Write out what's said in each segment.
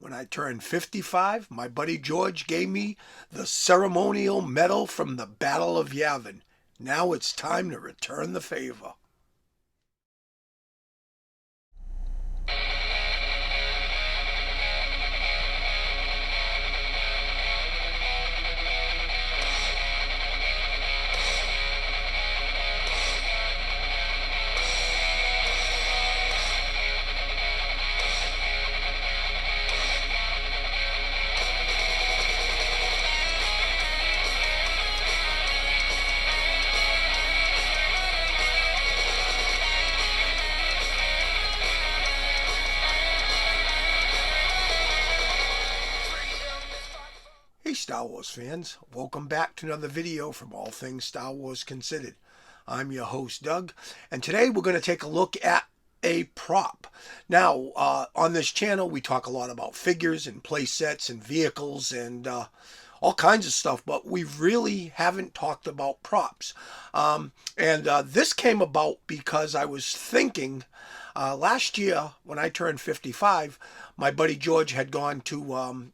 When I turned 55, my buddy George gave me the ceremonial medal from the Battle of Yavin. Now it's time to return the favor. Hey Star Wars fans, welcome back to another video from All Things Star Wars Considered. I'm your host Doug, and today we're going to take a look at a prop. Now, on this channel we talk a lot about figures and play sets and vehicles and all kinds of stuff, but we really haven't talked about props. This came about because I was thinking last year when I turned 55, my buddy George had gone to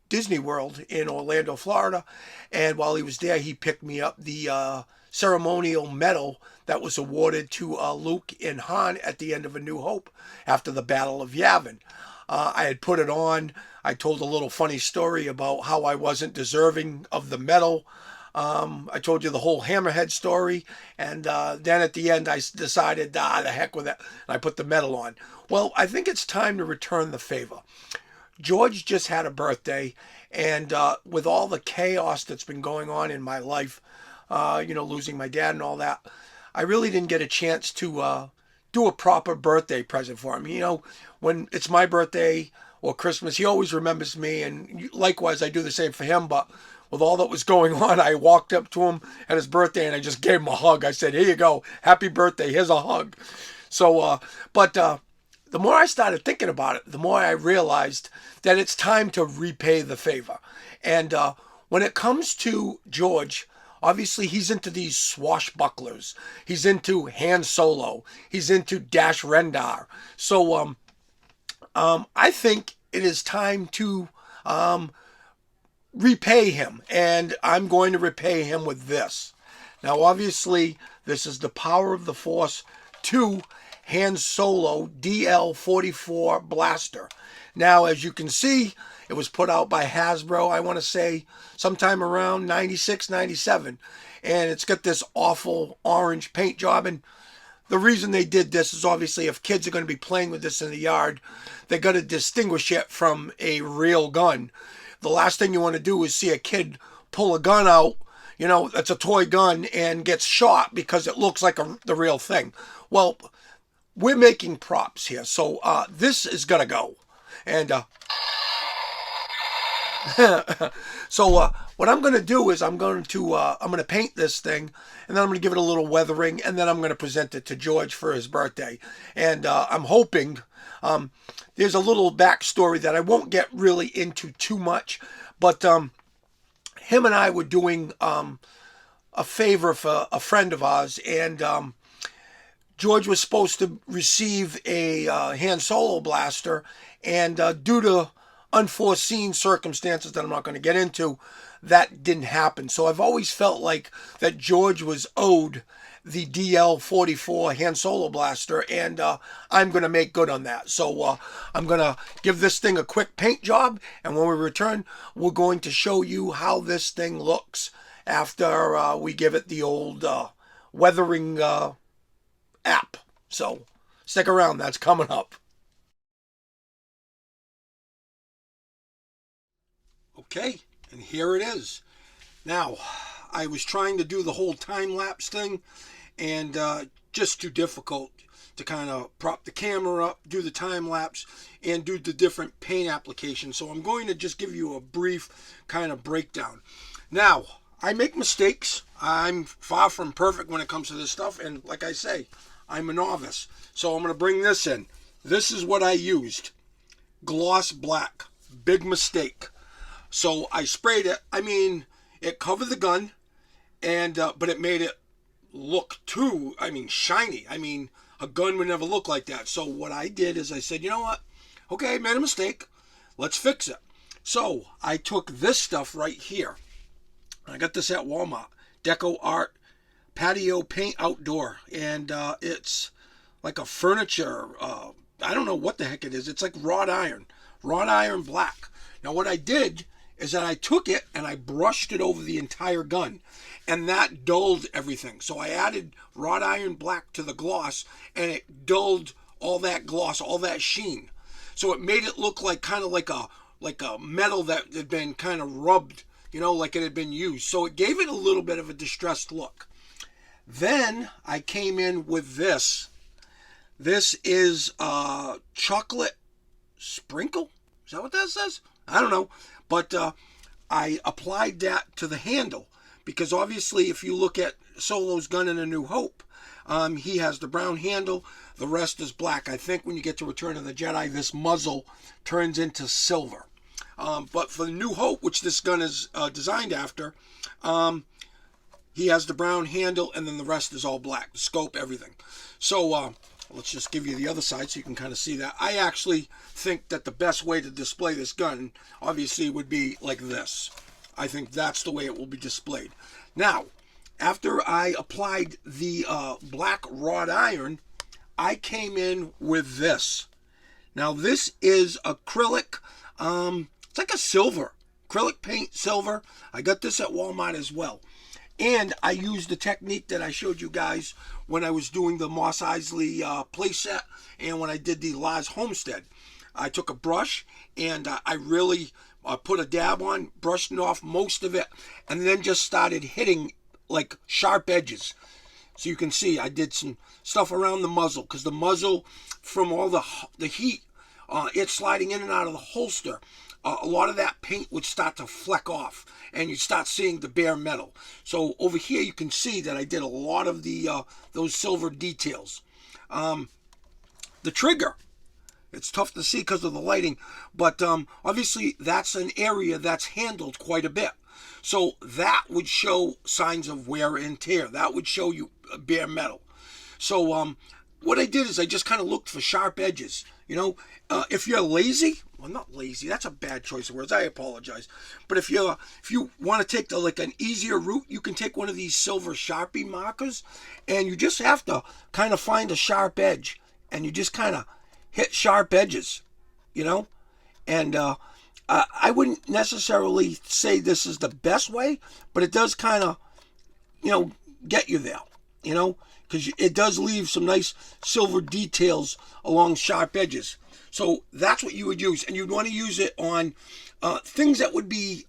Disney World in Orlando, Florida, and while he was there he picked me up the ceremonial medal that was awarded to Luke and Han at the end of A New Hope after the Battle of Yavin. I had put it on. I told a little funny story about how I wasn't deserving of the medal. I told you the whole Hammerhead story, and then at the end I decided, the heck with it, and I put the medal on. Well, I think it's time to return the favor. George just had a birthday, and with all the chaos that's been going on in my life, losing my dad and all that, I really didn't get a chance to do a proper birthday present for him. When it's my birthday or Christmas, he always remembers me, and likewise I do the same for him, but with all that was going on, I walked up to him at his birthday and I just gave him a hug. I said, "Here you go, happy birthday, here's a hug." So, the more I started thinking about it, the more I realized that it's time to repay the favor. And when it comes to George, obviously he's into these swashbucklers. He's into Han Solo. He's into Dash Rendar. So I think it is time to repay him. And I'm going to repay him with this. Now, obviously, this is the Power of the Force 2 Han Solo DL-44 blaster. Now, as you can see, it was put out by Hasbro, I want to say sometime around 96, 97. And it's got this awful orange paint job. And the reason they did this is obviously if kids are going to be playing with this in the yard, they got to distinguish it from a real gun. The last thing you want to do is see a kid pull a gun out, that's a toy gun, and gets shot because it looks like the real thing. Well, we're making props here, so this is gonna go. And so what I'm gonna do is I'm gonna paint this thing, and then I'm gonna give it a little weathering, and then I'm gonna present it to George for his birthday. And I'm hoping there's a little backstory that I won't get really into too much, but him and I were doing a favor for a friend of ours, and George was supposed to receive a Han Solo blaster, and due to unforeseen circumstances that I'm not going to get into, that didn't happen. So I've always felt like that George was owed the DL-44 Han Solo blaster, and I'm going to make good on that. So I'm going to give this thing a quick paint job, and when we return, we're going to show you how this thing looks after we give it the old weathering app. So stick around, that's coming up. Okay, and here it is. Now, I was trying to do the whole time-lapse thing, and just too difficult to kind of prop the camera up, do the time-lapse, and do the different paint applications. So I'm going to just give you a brief kind of breakdown. Now, I make mistakes. I'm far from perfect when it comes to this stuff, and like I say, I'm a novice. So I'm going to bring this in. This is what I used. Gloss black. Big mistake. So I sprayed it. I mean, it covered the gun, and but it made it look too, shiny. A gun would never look like that. So what I did is I said, you know what? Okay, I made a mistake. let's fix it. So I took this stuff right here. I got this at Walmart. Deco Art Patio Paint Outdoor. And it's like a furniture, I don't know what the heck it is. It's like wrought iron black. Now what I did is that I took it and I brushed it over the entire gun, and that dulled everything. So I added wrought iron black to the gloss, and it dulled all that gloss, all that sheen. So it made it look like kind of like a metal that had been kind of rubbed, you know, like it had been used. So it gave it a little bit of a distressed look. Then I came in with this. This is chocolate sprinkle. Is that what that says? I don't know. But I applied that to the handle, because obviously if you look at Solo's gun in A New Hope, he has the brown handle. The rest is black. I think when you get to Return of the Jedi, this muzzle turns into silver. But for the New Hope, which this gun is designed after, he has the brown handle, and then the rest is all black. The scope, everything. So let's just give you the other side so you can kind of see that. I actually think that the best way to display this gun, obviously, would be like this. I think that's the way it will be displayed. Now, after I applied the black wrought iron, I came in with this. Now, this is acrylic. It's like a silver. Acrylic paint silver. I got this at Walmart as well. And I used the technique that I showed you guys when I was doing the Mos Eisley playset and when I did the Laz Homestead. I took a brush and I really put a dab on, brushed off most of it, and then just started hitting like sharp edges. So you can see I did some stuff around the muzzle, because the muzzle, from all the heat, it's sliding in and out of the holster, a lot of that paint would start to fleck off, and you'd start seeing the bare metal. So over here you can see that I did a lot of the those silver details. The trigger, it's tough to see because of the lighting, but obviously that's an area that's handled quite a bit. So that would show signs of wear and tear. That would show you bare metal. So what I did is I just kind of looked for sharp edges. You know, if you're lazy, well, not lazy, that's a bad choice of words, I apologize. But if you want to take like an easier route, you can take one of these silver Sharpie markers, and you just have to kind of find a sharp edge, and you just kind of hit sharp edges, you know. And I wouldn't necessarily say this is the best way, but it does kind of, you know, get you there, you know, because it does leave some nice silver details along sharp edges. So that's what you would use, and you'd want to use it on things that would be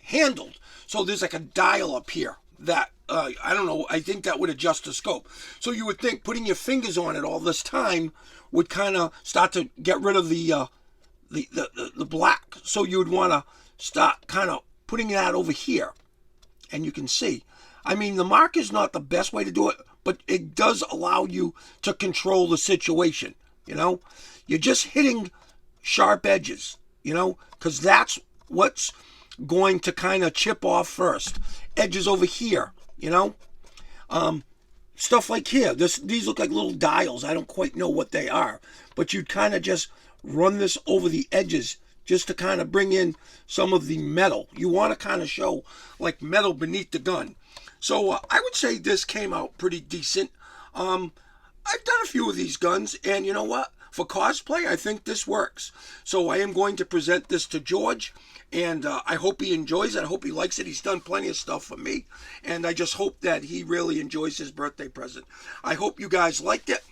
handled. So there's like a dial up here that, I don't know, I think that would adjust the scope. So you would think putting your fingers on it all this time would kind of start to get rid of the black. So you would want to start kind of putting that over here, and you can see. I mean, the mark is not the best way to do it, but it does allow you to control the situation, you know. You're just hitting sharp edges, you know, because that's what's going to kind of chip off first. Edges over here, you know. Stuff like here. These look like little dials. I don't quite know what they are, but you'd kind of just run this over the edges just to kind of bring in some of the metal. You want to kind of show like metal beneath the gun. So I would say this came out pretty decent. I've done a few of these guns, and you know what? For cosplay, I think this works. So I am going to present this to George, and I hope he enjoys it. I hope he likes it. He's done plenty of stuff for me, and I just hope that he really enjoys his birthday present. I hope you guys liked it.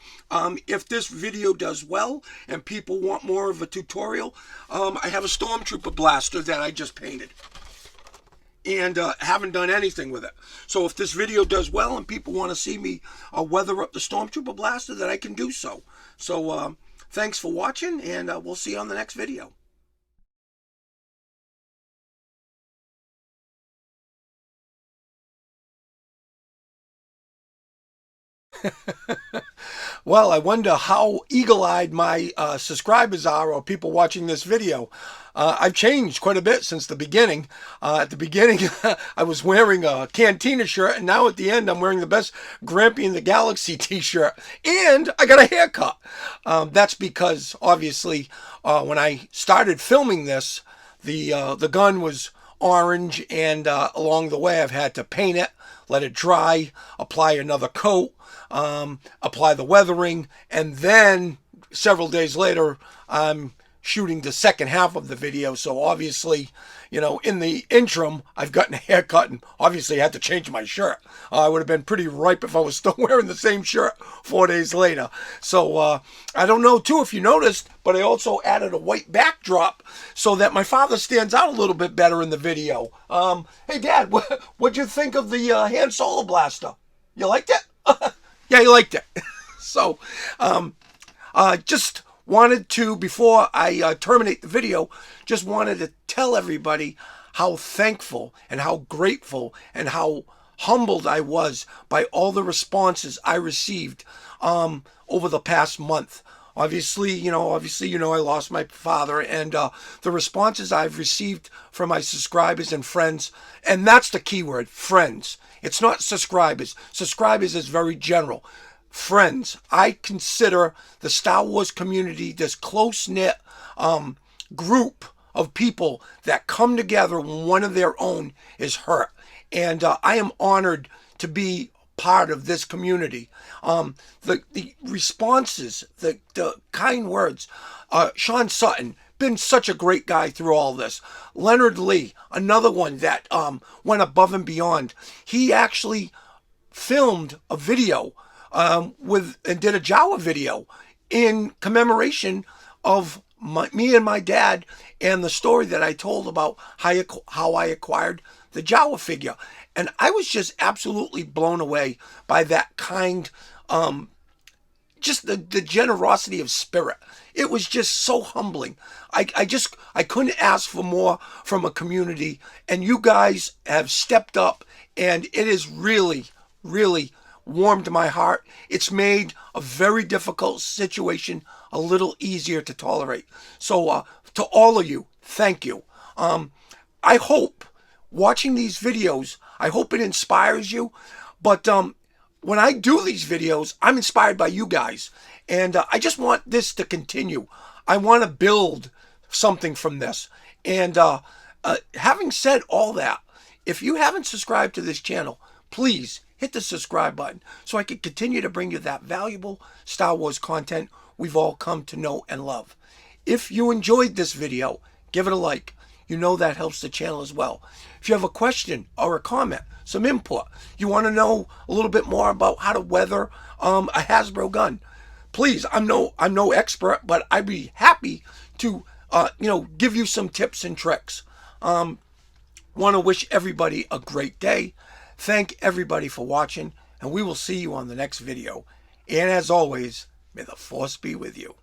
If this video does well and people want more of a tutorial, I have a Stormtrooper blaster that I just painted, and haven't done anything with it. So if this video does well and people want to see me weather up the Stormtrooper blaster, then I can do so. So thanks for watching, and we'll see you on the next video. Well, I wonder how eagle-eyed my subscribers are, or people watching this video. I've changed quite a bit since the beginning. At the beginning, I was wearing a Cantina shirt, and now at the end, I'm wearing the best Grampy in the Galaxy t-shirt, and I got a haircut. That's because, obviously, when I started filming this, the gun was orange, and along the way, I've had to paint it, let it dry, apply another coat, apply the weathering, and then several days later, I'm shooting the second half of the video. So obviously, you know, in the interim, I've gotten a haircut, and obviously I had to change my shirt. I would have been pretty ripe if I was still wearing the same shirt 4 days later. So I don't know too if you noticed, but I also added a white backdrop so that my father stands out a little bit better in the video. Hey Dad, what'd you think of the hand solo blaster? You liked it? Yeah, you liked it. So just wanted to, before I terminate the video, just wanted to tell everybody how thankful and how grateful and how humbled I was by all the responses I received over the past month. Obviously, you know, I lost my father, and the responses I've received from my subscribers and friends, and that's the key word, friends. It's not subscribers. Subscribers is very general. Friends. I consider the Star Wars community this close-knit group of people that come together when one of their own is hurt. And I am honored to be part of this community. The responses, the kind words. Sean Sutton, been such a great guy through all this. Leonard Lee, another one that went above and beyond. He actually filmed a video and did a Jawa video in commemoration of me and my dad, and the story that I told about how I acquired the Jawa figure. And I was just absolutely blown away by that kind, just the generosity of spirit. It was just so humbling. I couldn't ask for more from a community, and you guys have stepped up, and it is really, really warmed my heart. It's made a very difficult situation a little easier to tolerate. So to all of you, thank you. I hope watching these videos, I hope it inspires you. But when I do these videos, I'm inspired by you guys. And I just want this to continue. I want to build something from this. And having said all that, if you haven't subscribed to this channel, please hit the subscribe button so I can continue to bring you that valuable Star Wars content we've all come to know and love. If you enjoyed this video, give it a like. You know that helps the channel as well. If you have a question or a comment, some input, you want to know a little bit more about how to weather a Hasbro gun, please, I'm no expert, but I'd be happy to give you some tips and tricks. Want to wish everybody a great day. Thank everybody for watching, and we will see you on the next video. And as always, may the Force be with you.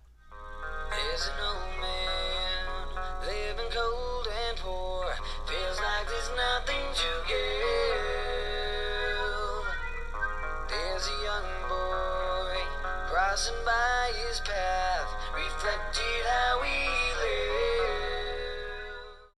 There's an old man living cold and poor. Feels like there's nothing to give. There's a young boy crossing by his path, reflected how he